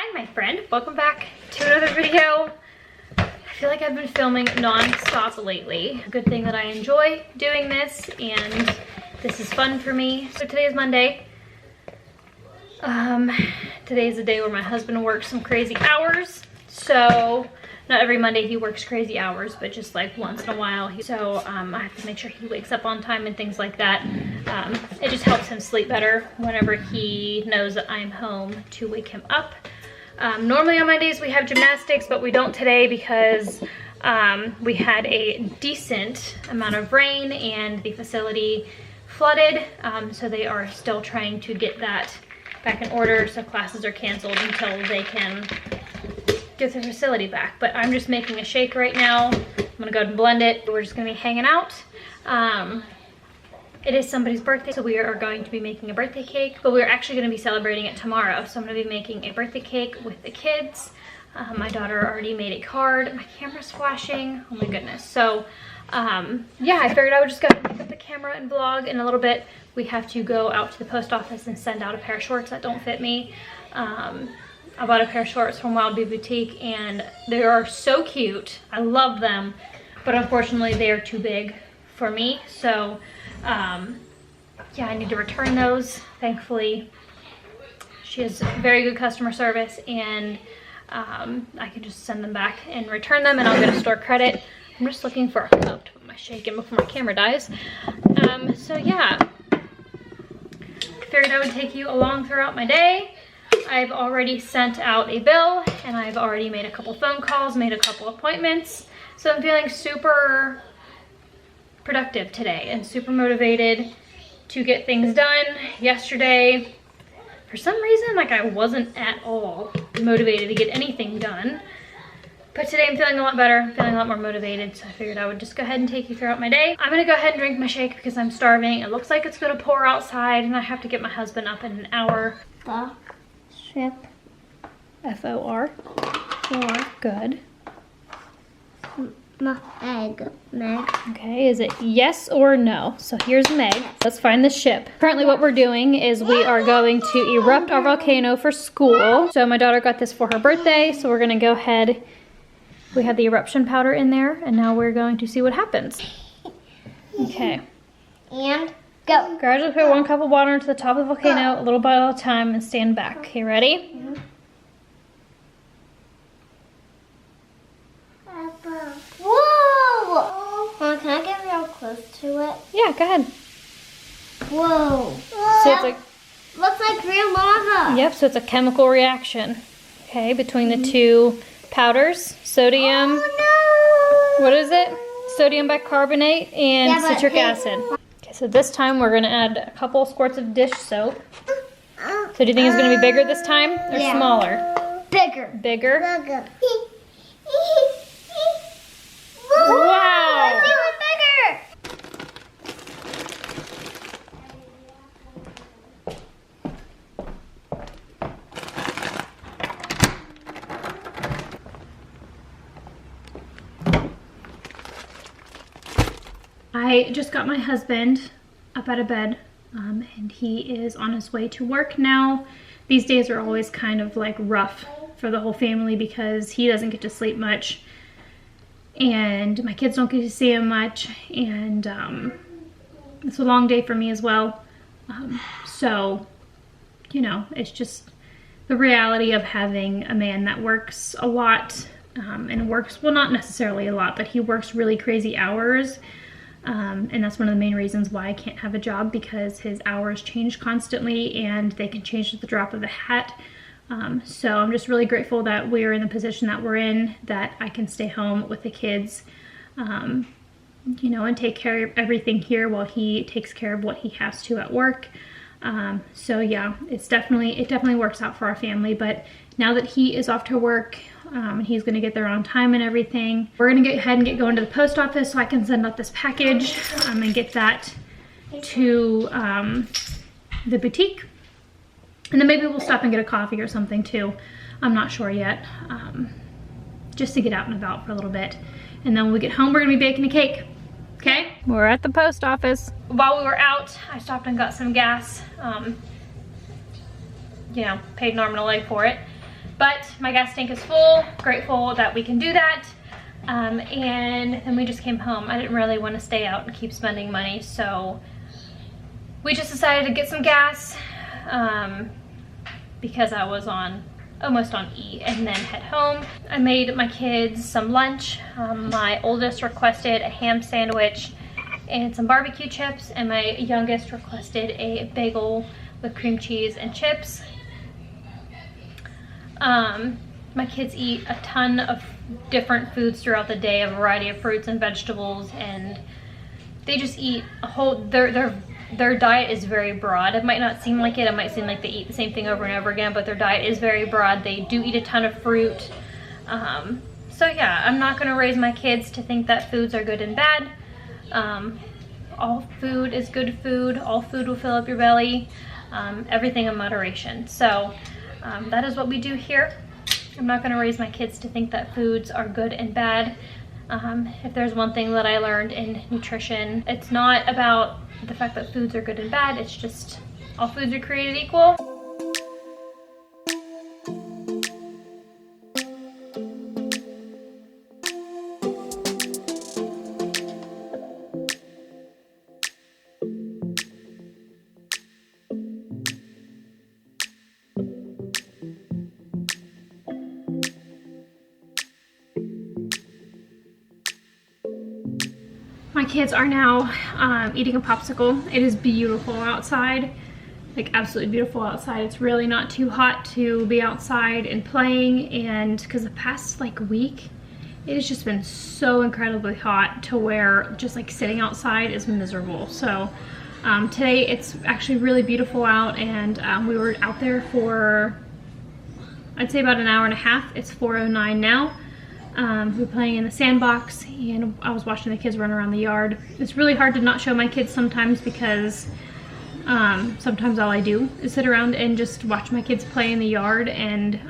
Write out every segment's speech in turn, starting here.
Hi, my friend. Welcome back to another video. I feel like I've been filming non-stop lately. Good thing that I enjoy doing this and this is fun for me. So today is Monday. Today is the day where my husband works some crazy hours. So not every Monday he works crazy hours, but just like once in a while. So I have to make sure he wakes up on time and things like that. It just helps him sleep better whenever he knows that I'm home to wake him up. Normally on Mondays we have gymnastics, but we don't today because we had a decent amount of rain and the facility flooded. So they are still trying to get that back in order. So classes are canceled until they can get the facility back. But I'm just making a shake right now. I'm gonna go ahead and blend it. We're just gonna be hanging out. It is somebody's birthday, so we are going to be making a birthday cake, but we're actually gonna be celebrating it tomorrow. So I'm gonna be making a birthday cake with the kids. My daughter already made a card. My camera's flashing, oh my goodness. So yeah, I figured I would just go ahead and pick up the camera and vlog. In a little bit, we have to go out to the post office and send out a pair of shorts that don't fit me. I bought a pair of shorts from Wild Bee Boutique and they are so cute. I love them, but unfortunately they are too big for me. So yeah, I need to return those. Thankfully, she has very good customer service and I can just send them back and return them and I'll get a store credit. I'm just looking for, to put my shake in before my camera dies. So yeah, figured I would take you along throughout my day. I've already sent out a bill and I've already made a couple phone calls, made a couple appointments. So I'm feeling super productive today and super motivated to get things done. Yesterday, for some reason, like I wasn't at all motivated to get anything done. But today I'm feeling a lot better, feeling a lot more motivated. So I figured I would just go ahead and take you throughout my day. I'm gonna go ahead and drink my shake because I'm starving. It looks like it's gonna pour outside and I have to get my husband up in an hour. Ship. F-O-R. Four. Good. Meg. Okay, is it yes or no? So here's Meg. Let's find the ship. Currently what we're doing is we are going to erupt our volcano for school. So my daughter got this for her birthday, so we're gonna go ahead. We have the eruption powder in there, and now we're going to see what happens. Okay. And go. Gradually put 1 cup of water into the top of the volcano, a little bit at a time, and stand back. Okay, ready? Mm-hmm. Whoa! Mom, can I get real close to it? Yeah, go ahead. Whoa. So it's like, looks like real lava. yep, so it's a chemical reaction. Okay, between the two powders, sodium. Oh, no. What is it? Sodium bicarbonate and Yeah, but citric hey- acid. Okay, so this time we're gonna add a couple squirts of dish soap. So do you think it's gonna be bigger this time or Yeah. smaller? Bigger. Bigger? Bigger. Wow. It's even bigger. I just got my husband up out of bed and he is on his way to work now. These days are always kind of like rough for the whole family because he doesn't get to sleep much and my kids don't get to see him much, and it's a long day for me as well. So, you know, it's just the reality of having a man that works a lot and works, well, not necessarily a lot, but he works really crazy hours. And that's one of the main reasons why I can't have a job, because his hours change constantly and they can change at the drop of a hat. So I'm just really grateful that we're in the position that we're in, that I can stay home with the kids, you know, and take care of everything here while he takes care of what he has to at work. So yeah, it definitely works out for our family. But now that he is off to work, he's gonna get there on time and everything, we're gonna get ahead and get going to the post office so I can send out this package and get that to the boutique. And then maybe we'll stop and get a coffee or something too. I'm not sure yet. Just to get out and about for a little bit. And then when we get home, we're gonna be baking a cake. Okay? We're at the post office. While we were out, I stopped and got some gas. You know, paid an arm and a leg for it. But my gas tank is full. Grateful that we can do that. And then we just came home. I didn't really want to stay out and keep spending money, so we just decided to get some gas because I was almost on E, and then head home. I made my kids some lunch. My oldest requested a ham sandwich and some barbecue chips, and my youngest requested a bagel with cream cheese and chips. My kids eat a ton of different foods throughout the day, a variety of fruits and vegetables, and they just eat a whole, their diet is very broad. It might not seem like it. It might seem like they eat the same thing over and over again, but their diet is very broad. They do eat a ton of fruit. So yeah, I'm not gonna raise my kids to think that foods are good and bad. All food is good food. All food will fill up your belly. Everything in moderation. So that is what we do here. I'm not gonna raise my kids to think that foods are good and bad. If there's one thing that I learned in nutrition, it's not about the fact that foods are good and bad. It's just all foods are created equal. My kids are now eating a popsicle. It is beautiful outside, like absolutely beautiful outside. It's really not too hot to be outside and playing, and because the past like week, it has just been so incredibly hot to where just like sitting outside is miserable. So today it's actually really beautiful out, and we were out there for, I'd say about an hour and a half. It's 4:09 now. We were playing in the sandbox, and I was watching the kids run around the yard. It's really hard to not show my kids sometimes because sometimes all I do is sit around and just watch my kids play in the yard, and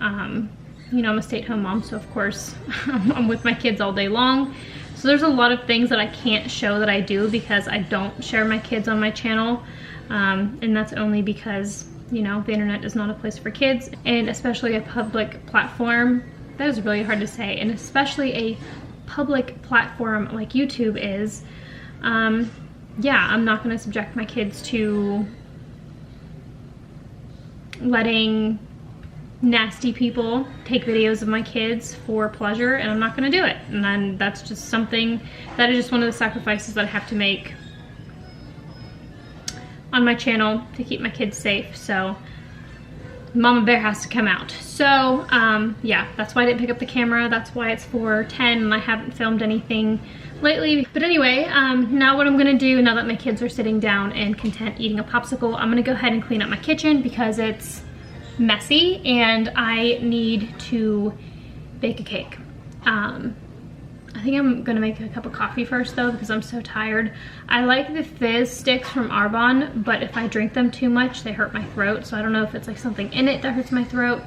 you know, I'm a stay-at-home mom, so of course I'm with my kids all day long. So there's a lot of things that I can't show that I do because I don't share my kids on my channel, and that's only because, you know, the internet is not a place for kids, and especially a public platform. That is really hard to say, and especially a public platform like YouTube is. Yeah, I'm not going to subject my kids to letting nasty people take videos of my kids for pleasure, and I'm not going to do it. And then that's just something, that is just one of the sacrifices that I have to make on my channel to keep my kids safe. So Mama Bear has to come out. So yeah, that's why I didn't pick up the camera. That's why it's 4:10 and I haven't filmed anything lately. But anyway, now what I'm gonna do, now that my kids are sitting down and content eating a popsicle, I'm gonna go ahead and clean up my kitchen because it's messy and I need to bake a cake. I think I'm gonna make a cup of coffee first though because I'm so tired. I like the fizz sticks from Arbonne, but if I drink them too much, they hurt my throat. So I don't know if it's like something in it that hurts my throat.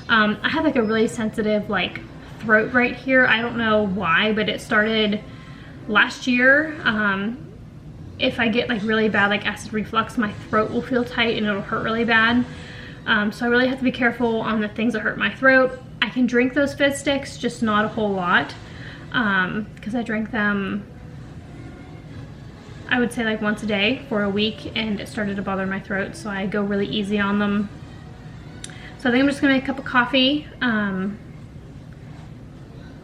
I have like a really sensitive like throat right here. I don't know why, but it started last year. If I get like really bad like acid reflux, my throat will feel tight and it'll hurt really bad. So I really have to be careful on the things that hurt my throat. I can drink those fizz sticks, just not a whole lot. Because I drank them, I would say like once a day for a week, and it started to bother my throat, so I go really easy on them. So I think I'm just gonna make a cup of coffee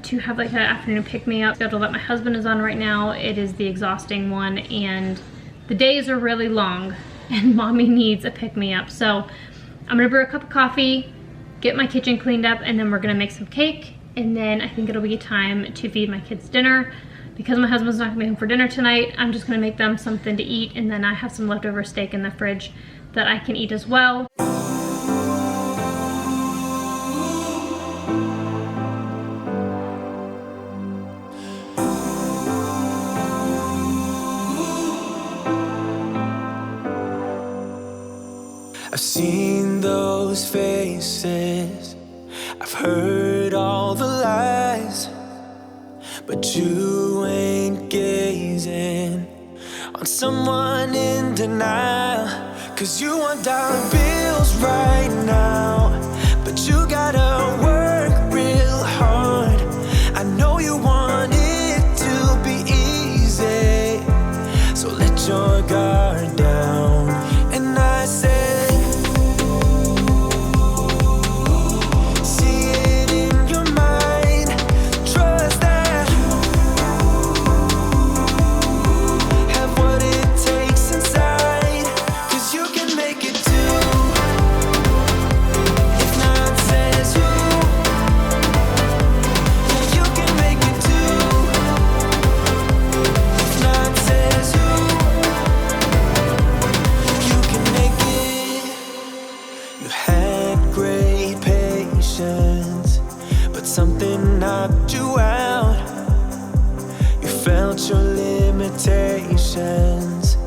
to have like an afternoon pick-me-up schedule that my husband is on right now. It is the exhausting one, and the days are really long, and mommy needs a pick-me-up. So I'm gonna brew a cup of coffee, get my kitchen cleaned up, and then we're gonna make some cake. And then I think it'll be time to feed my kids dinner. Because my husband's not gonna be home for dinner tonight, I'm just gonna make them something to eat, and then I have some leftover steak in the fridge that I can eat as well. I've seen those faces, I've heard all the lies, but you ain't gazing on someone in denial. 'Cause you want dollar bills right now, but you gotta work something knocked you out. You felt your limitations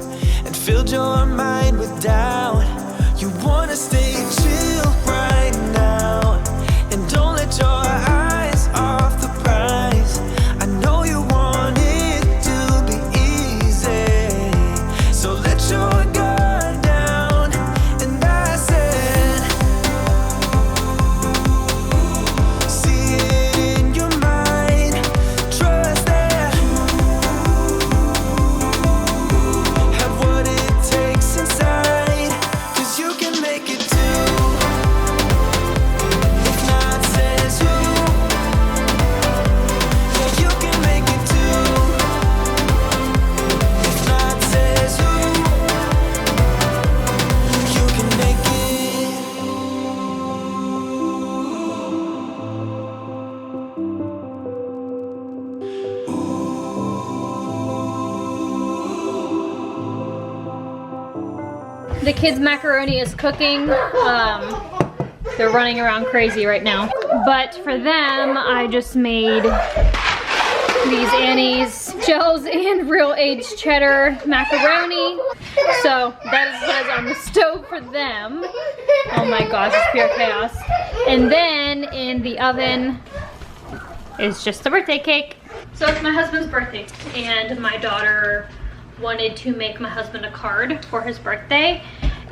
and filled your mind with doubt. You wanna stay chill right now and don't let your eyes off the prize. I know you want it to be easy, so let your guard down. And I said, see it in your mind, trust that have what it takes inside, 'cause you can make it too. If not, says who? Yeah, you can make it too. If not, says who? You can make it. The kids' macaroni is cooking. They're running around crazy right now. But for them, I just made these Annie's Shells and real aged cheddar macaroni. So that is what is on the stove for them. Oh my gosh, it's pure chaos. And then in the oven is just the birthday cake. So it's my husband's birthday, and my daughter wanted to make my husband a card for his birthday.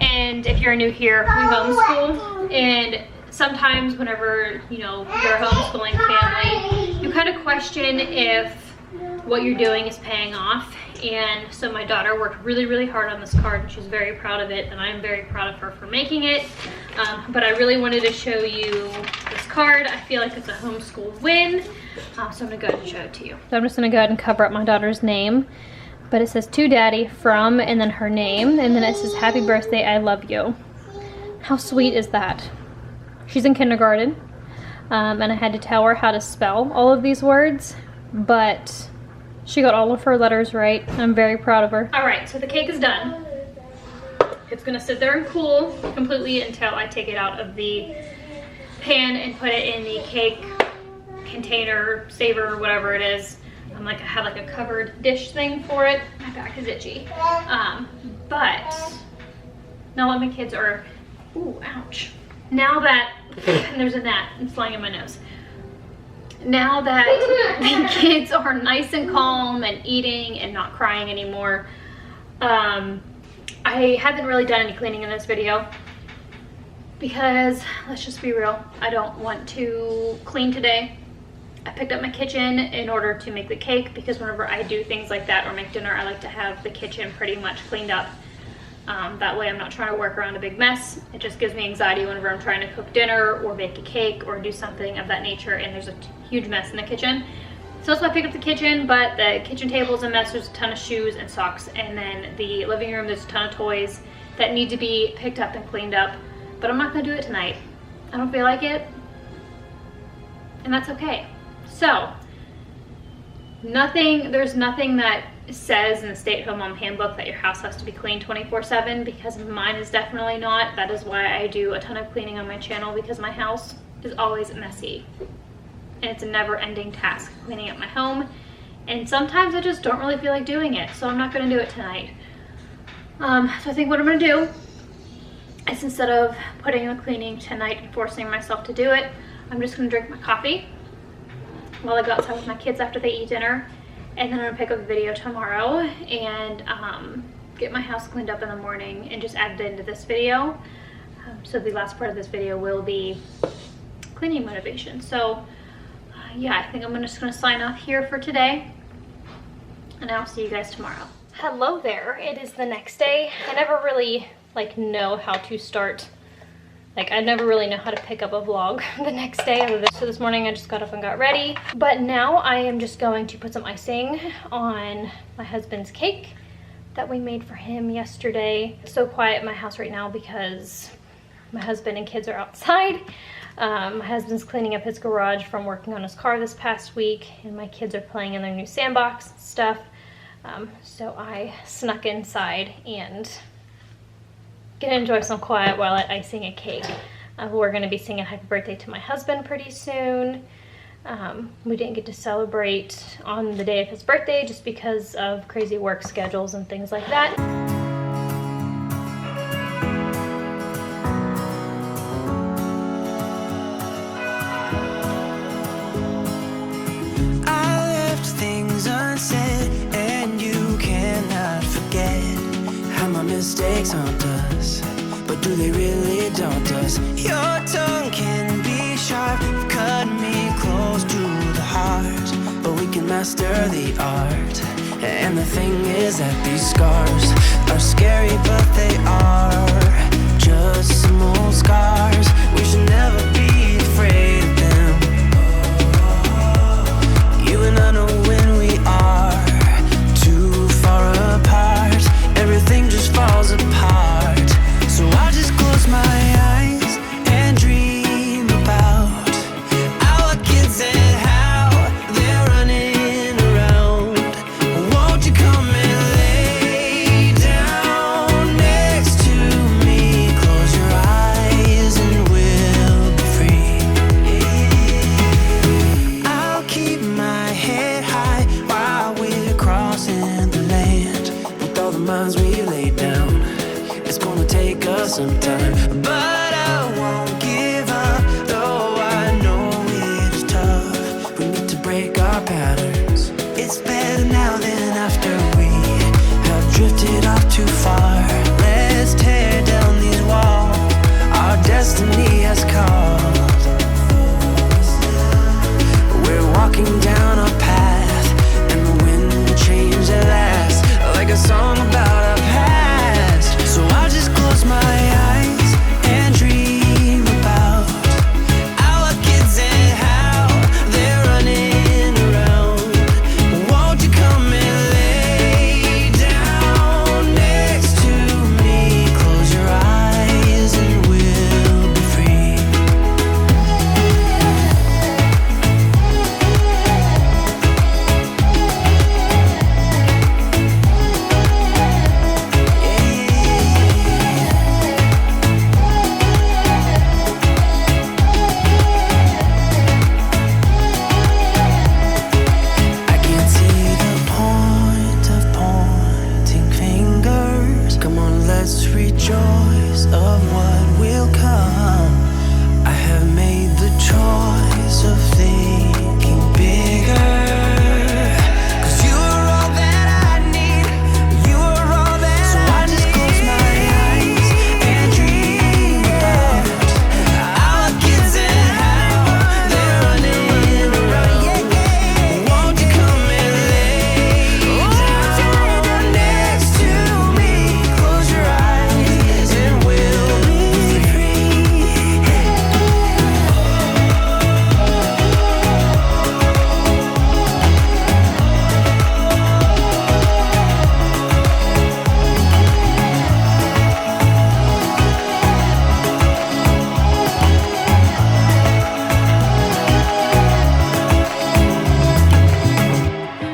And if you're new here, we homeschool, and sometimes whenever, you know, you're a homeschooling family, you kind of question if what you're doing is paying off. And so my daughter worked really, really hard on this card, and she's very proud of it, and I'm very proud of her for making it. But I really wanted to show you this card. I feel like it's a homeschool win, so I'm gonna go ahead and show it to you. So I'm just gonna go ahead and cover up my daughter's name. But it says to Daddy from, and then her name, and then it says happy birthday, I love you. How sweet is that? She's in kindergarten, and I had to tell her how to spell all of these words, but she got all of her letters right. I'm very proud of her. All right, so the cake is done. It's gonna sit there and cool completely until I take it out of the pan and put it in the cake container, saver, whatever it is. I have like a covered dish thing for it. My back is itchy. But now that my kids are, ooh, ouch. Now that, and there's a gnat, it's flying in my nose. Now that the kids are nice and calm and eating and not crying anymore, I haven't really done any cleaning in this video because, let's just be real, I don't want to clean today. I picked up my kitchen in order to make the cake because whenever I do things like that or make dinner, I like to have the kitchen pretty much cleaned up. That way I'm not trying to work around a big mess. It just gives me anxiety whenever I'm trying to cook dinner or bake a cake or do something of that nature and there's a huge mess in the kitchen. So that's why I picked up the kitchen, but the kitchen table's a mess. There's a ton of shoes and socks, and then the living room, there's a ton of toys that need to be picked up and cleaned up, but I'm not gonna do it tonight. I don't feel like it, and that's okay. So, there's nothing that says in the stay-at-home mom handbook that your house has to be clean 24/7, because mine is definitely not. That is why I do a ton of cleaning on my channel, because my house is always messy. And it's a never-ending task cleaning up my home. And sometimes I just don't really feel like doing it, so I'm not gonna do it tonight. So I think what I'm gonna do is, instead of putting in the cleaning tonight and forcing myself to do it, I'm just gonna drink my coffee while I go outside with my kids after they eat dinner, and then I'm gonna pick up a video tomorrow and get my house cleaned up in the morning and just add it into this video. So the last part of this video will be cleaning motivation. So yeah, I think I'm just gonna sign off here for today, and I'll see you guys tomorrow. Hello there, it is the next day. I never really know how to start. I never really know how to pick up a vlog the next day. So this morning I just got up and got ready. But now I am just going to put some icing on my husband's cake that we made for him yesterday. It's so quiet in my house right now because my husband and kids are outside. My husband's cleaning up his garage from working on his car this past week, and my kids are playing in their new sandbox stuff. So I snuck inside and gonna enjoy some quiet while I'm icing a cake. We're gonna be singing happy birthday to my husband pretty soon. We didn't get to celebrate on the day of his birthday just because of crazy work schedules and things like that. I left things unsaid, and you cannot forget how my mistakes haunt us, but do they really daunt us? Your tongue can be sharp, cut me close to the heart, but we can master the art. And the thing is that these scars are scary, but they are just some old scars. We should never be afraid of them. You and I know when we are too far apart, everything just falls apart. So I just close my eyes and dream about our kids and how they're running around. Won't you come and lay down next to me? Close your eyes and we'll be free. I'll keep my head high while we're crossing the land. With all the minds we laid down, it's gonna take us some time, but I won't give up, though I know it is tough. We need to break our patterns. It's better now than after we have drifted off too far. Let's tear down these walls our destiny has called. We're walking down a path, and the wind will change at last, like a song about our past. So I just close my eyes and dream about our kids and how they're running around. Won't you come and lay down next to me? Close your eyes and we'll be free. I can't see the point of pointing fingers. Come on, let's rejoice of what will come. I have made the choice of thinking bigger. 'Cause you are all that I need. You are all that I need. So I just close my eyes and dream about our kids and how they're running around. Won't you come and lay down next to me? Close your eyes and we'll be free.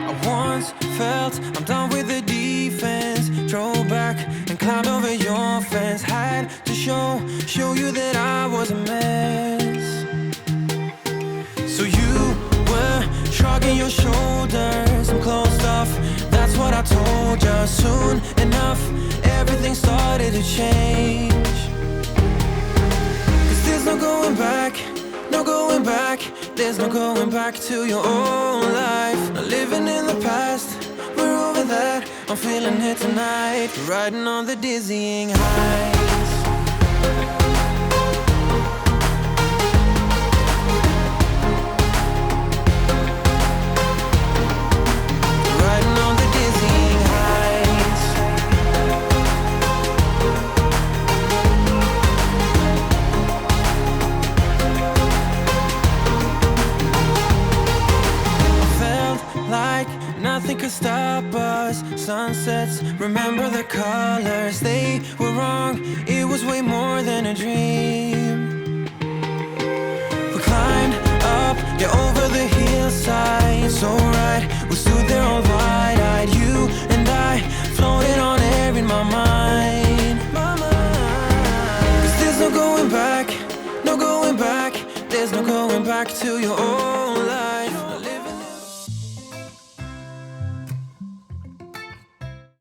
I once felt I'm done with the defense. Drove back and climbed over your fence. Had to show you that I was a mess. So you were shrugging your shoulders. I'm closed off, that's what I told you. Soon enough, everything started to change. 'Cause there's no going back, no going back. There's no going back to your old life. Not living in the past, we're over that. I'm feeling it tonight, riding on the dizzying highs. Riding on the dizzying highs. I felt like nothing could stop us. Sunsets, remember the colors. They were wrong, it was way more than a dream. We climbed up, yeah, over the hillside. So right, we stood there all wide-eyed. You and I floated on air in my mind. 'Cause there's no going back, no going back. There's no going back to your own